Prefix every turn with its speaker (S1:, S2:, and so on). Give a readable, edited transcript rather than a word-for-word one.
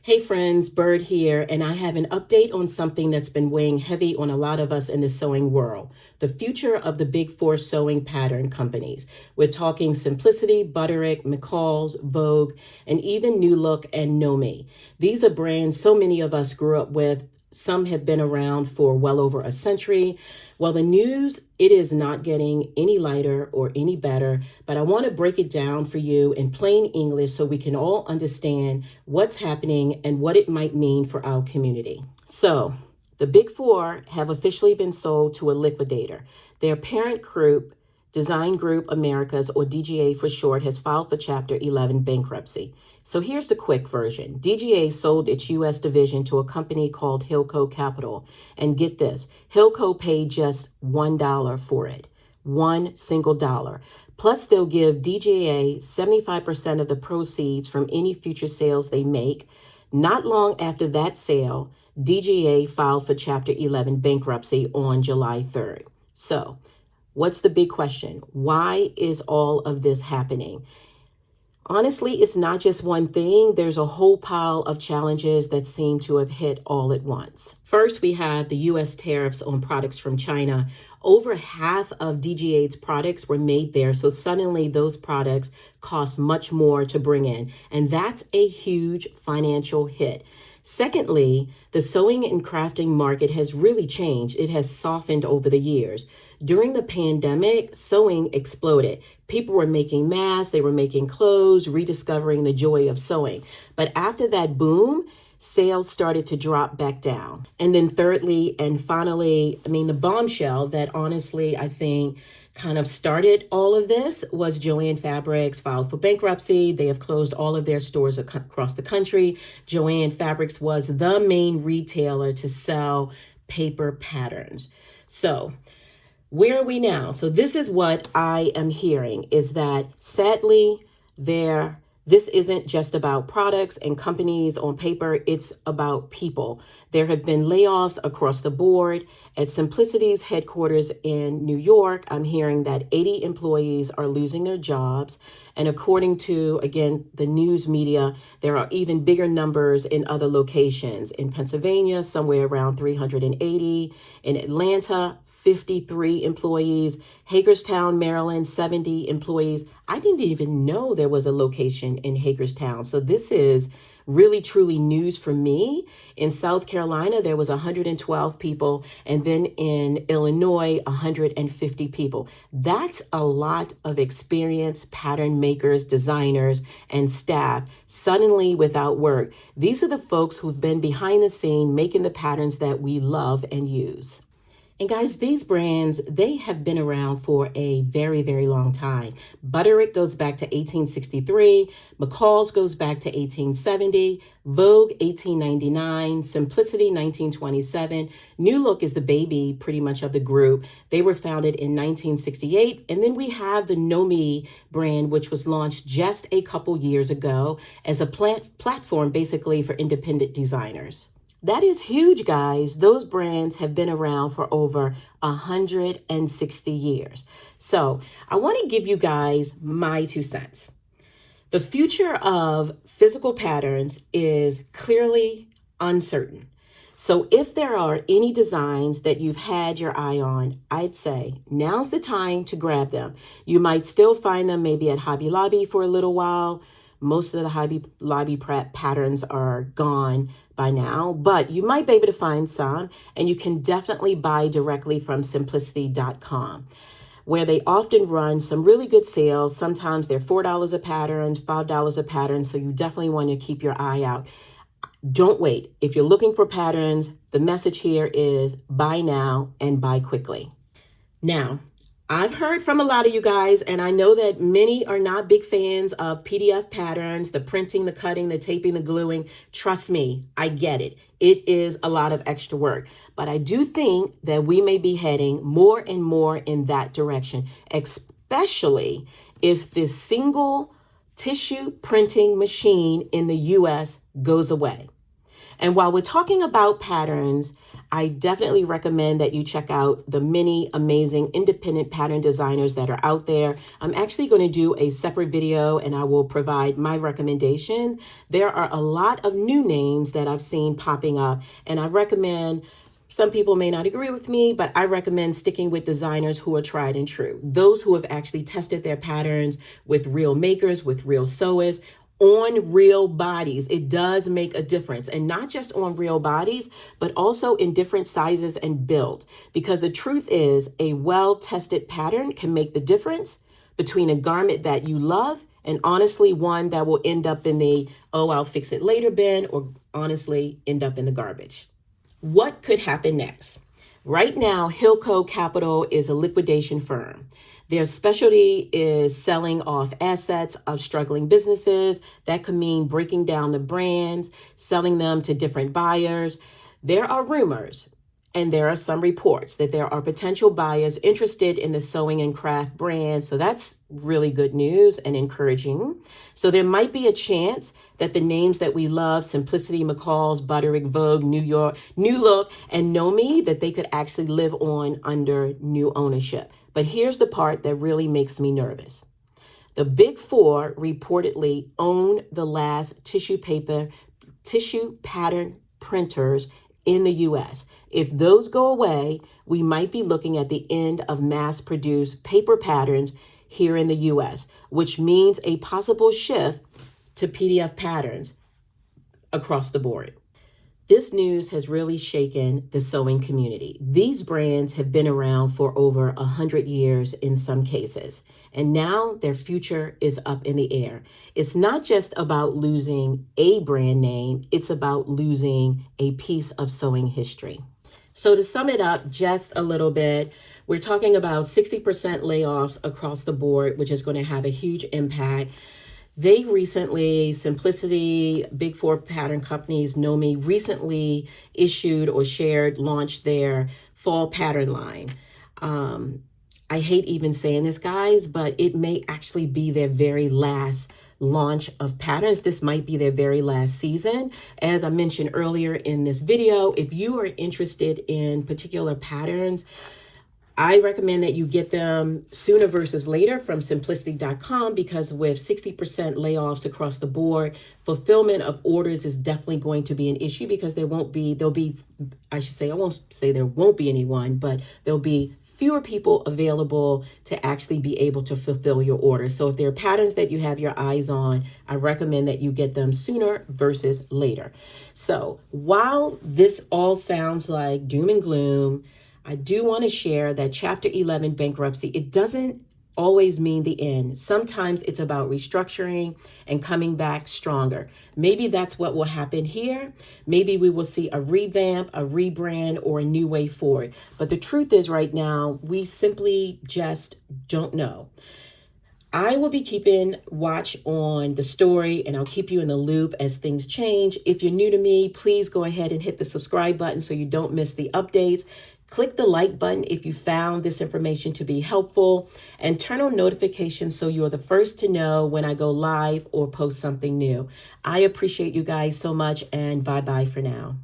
S1: Hey friends, Bird here, and I have an update on something that's been weighing heavy on a lot of us in the sewing world, the future of the big four sewing pattern companies. We're talking Simplicity, Butterick, McCall's, Vogue, and even New Look and KnowMe. These are brands so many of us grew up with. Some have been around for well over a century. Well, the news, it is not getting any lighter or any better, but I want to break it down for you in plain English so we can all understand what's happening and what it might mean for our community. So, the Big Four have officially been sold to a liquidator. Their parent group, Design Group Americas, or DGA for short, has filed for Chapter 11 bankruptcy. So here's the quick version. DGA sold its U.S. division to a company called Hilco Capital. And get this, Hilco paid just $1 for it. One single dollar. Plus, they'll give DGA 75% of the proceeds from any future sales they make. Not long after that sale, DGA filed for Chapter 11 bankruptcy on July 3rd. So, what's the big question? Why is all of this happening? Honestly, it's not just one thing. There's a whole pile of challenges that seem to have hit all at once. First, we have the U.S. tariffs on products from China. Over half of DGA's products were made there, so suddenly those products cost much more to bring in, and that's a huge financial hit. Secondly, the sewing and crafting market has really changed. It has softened over the years. During the pandemic, sewing exploded. People were making masks, they were making clothes, rediscovering the joy of sewing. But after that boom, sales started to drop back down. And then thirdly and finally, the bombshell that honestly, I think kind of started all of this was Joann Fabrics filed for bankruptcy. They have closed all of their stores across the country. Joann Fabrics was the main retailer to sell paper patterns. So where are we now? So this is what I am hearing is that sadly, this isn't just about products and companies on paper, it's about people. There have been layoffs across the board. At Simplicity's headquarters in New York, I'm hearing that 80 employees are losing their jobs. And according to, again, the news media, there are even bigger numbers in other locations. In Pennsylvania, somewhere around 380. In Atlanta, 53 employees. Hagerstown, Maryland, 70 employees. I didn't even know there was a location in Hagerstown. So this is really, truly news for me. In South Carolina, there was 112 people. And then in Illinois, 150 people. That's a lot of experienced pattern makers, designers, and staff suddenly without work. These are the folks who've been behind the scene making the patterns that we love and use. And guys, these brands, they have been around for a very, very long time. Butterick goes back to 1863. McCall's goes back to 1870. Vogue, 1899. Simplicity, 1927. New Look is the baby, pretty much, of the group. They were founded in 1968. And then we have the KnowMe brand, which was launched just a couple years ago as a platform, basically, for independent designers. That is huge, guys. Those brands have been around for over 160 years. So I want to give you guys my 2 cents. The future of physical patterns is clearly uncertain. So if there are any designs that you've had your eye on, I'd say now's the time to grab them. You might still find them maybe at Hobby Lobby for a little while. Most of the Hobby Lobby patterns are gone by now, but you might be able to find some, and you can definitely buy directly from simplicity.com, where they often run some really good sales. Sometimes they're $4 a pattern, $5 a pattern, so you definitely want to keep your eye out. Don't wait. If you're looking for patterns, the message here is buy now and buy quickly. Now, I've heard from a lot of you guys, and I know that many are not big fans of PDF patterns, the printing, the cutting, the taping, the gluing. Trust me, I get it. It is a lot of extra work, but I do think that we may be heading more and more in that direction, especially if this single tissue printing machine in the U.S. goes away. And while we're talking about patterns, I definitely recommend that you check out the many amazing independent pattern designers that are out there. I'm actually going to do a separate video and I will provide my recommendation. There are a lot of new names that I've seen popping up, and I recommend, some people may not agree with me, but I recommend sticking with designers who are tried and true. Those who have actually tested their patterns with real makers, with real sewers, on real bodies. It does make a difference, and not just on real bodies, but also in different sizes and build. Because the truth is, a well-tested pattern can make the difference between a garment that you love and honestly one that will end up in the, oh, I'll fix it later bin, or honestly end up in the garbage. What could happen next? Right now, Hilco Capital is a liquidation firm. Their specialty is selling off assets of struggling businesses. That could mean breaking down the brands, selling them to different buyers. There are rumors, and there are some reports that there are potential buyers interested in the sewing and craft brand. So that's really good news and encouraging. So there might be a chance that the names that we love, Simplicity, McCall's, Butterick, Vogue, New Look, and KnowMe, that they could actually live on under new ownership. But here's the part that really makes me nervous. The Big Four reportedly own the last tissue pattern printers in the U.S. If those go away, we might be looking at the end of mass-produced paper patterns here in the U.S., which means a possible shift to PDF patterns across the board. This news has really shaken the sewing community. These brands have been around for over 100 years in some cases, and now their future is up in the air. It's not just about losing a brand name, it's about losing a piece of sewing history. So to sum it up just a little bit, we're talking about 60% layoffs across the board, which is going to have a huge impact. They recently, Simplicity, Big Four pattern companies, KnowMe, recently launched their fall pattern line. I hate even saying this, guys, but it may actually be their very last launch of patterns. This might be their very last season. As I mentioned earlier in this video, if you are interested in particular patterns, I recommend that you get them sooner versus later from simplicity.com, because with 60% layoffs across the board, fulfillment of orders is definitely going to be an issue, because I won't say there won't be anyone, but there'll be fewer people available to actually be able to fulfill your order. So if there are patterns that you have your eyes on, I recommend that you get them sooner versus later. So while this all sounds like doom and gloom, I do want to share that Chapter 11 bankruptcy, it doesn't always mean the end. Sometimes it's about restructuring and coming back stronger. Maybe that's what will happen here. Maybe we will see a revamp, a rebrand, or a new way forward. But the truth is, right now, we simply just don't know. I will be keeping watch on the story, and I'll keep you in the loop as things change. If you're new to me, please go ahead and hit the subscribe button so you don't miss the updates. Click the like button if you found this information to be helpful, and turn on notifications so you're the first to know when I go live or post something new. I appreciate you guys so much, and bye-bye for now.